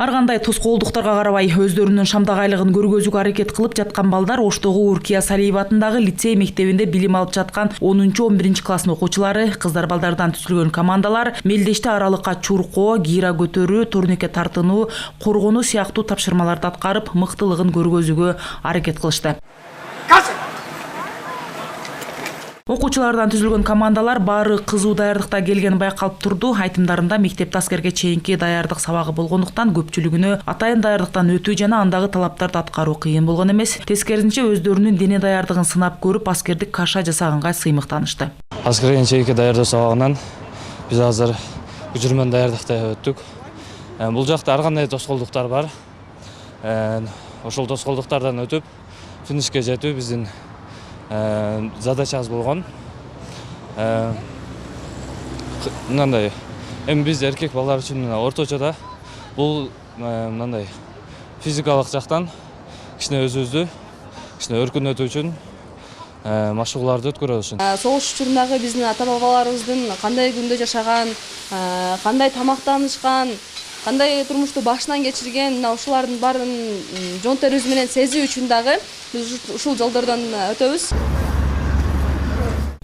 Ар кандай тоскоолдуктарга карабай өздөрүнүн шамдагайлыгын көргөзүүгө аракет кылып жаткан балдар Оштогу Уркия Салиева атындагы лицей мектебинде билим алып жаткан 10-11 класстын окуучулары, кыздар балдардан түзүлгөн командалар мелдеште аралыкка чуркоо, гира көтөрүү, турнике тартынуу, коргонуу сыяктуу тапшырмаларды аткарып, мыктылыгын көргөзүүгө аракет кылышты. Окуучулардан түзүлгөн командалар баары кызуу даярдыкта келгени байкалып турду. Айтымдарында мектепте аскерге чейинки даярдык сабагы болгондуктан көпчүлүгүнө атайын даярдыктан өтүү жана андагы талаптарды аткаруу кыйын болгон эмес. Тескерисинче өздөрүнүн дене даярдыгын сынап көрүп, аскердик каша жасаганга сыймыктанышты. Аскерге чейинки даярдоо сабагынан биз азыр жүгүрмөн даярдыкта өттүк. Бул жакта ар кандай тоскоолдуктар бар. Ошол тоскоолдуктардан өтүп, финишке жетүү биздин задачабыз болгон. Мындай, эми биз эркек балдар үчүн орточода бул мындай физикалык жактан кичине өзүбүздү кичине өркүнөтүү үчүн машыгууларды өткөрөбүз. Согуш учурундагы биздин ата-бабаларыбыздын кандай күндө жашаган, кандай тамактанышкан, кандай турмушту башынан кечирген, ушулардын баарын жон терибиз менен сезүү үчүн дагы биз ушул жолдордон өтөбүз.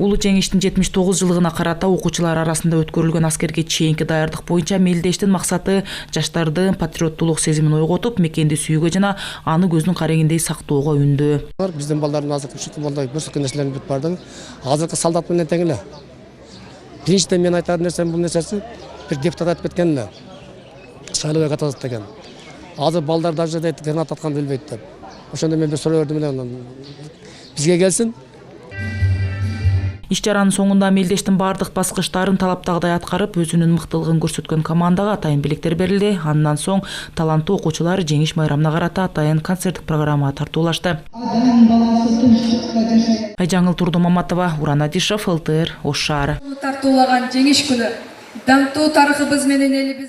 Улуу жеңиштин 79 жылыгына карата окуучулар арасында өткөрүлгөн аскерге чейинки даярдык боюнча мелдештин максаты жаштарды патриоттуулук сезимин ойготуп, мекенди сүйүүгө жана аны көздүн карегиндей сактоого үндөө. Биздин балдардын азыркы футболдо көрсөткөн нерселерин бүтүп бардым. Азыркы солдат менен тең эле. Биринчиден мен айтар нерсем бул нерсеси бир депутат айтып кеткен эле. Шайлообек атабыз деген. Азыр балдар даже граната атканды билбейт деп. Ошондо мен бир суроо бердим эле, бизге келсин. Иш чаранын соңунда мелдештин бардык баскычтарын талаптагыдай аткарып, өзүнүн мыктылыгын көрсөткөн командага атайын белектер берилди. Андан соң таланттуу окуучулар жеңиш майрамына карата атайын концерттик программа тартуулашты. Айжаңыл Турдумаматова, Уран Адишев, ЛТР, Ош шаары. Тартуулаган жеңиш күнү даңктуу тарыхыбыз менен элибиз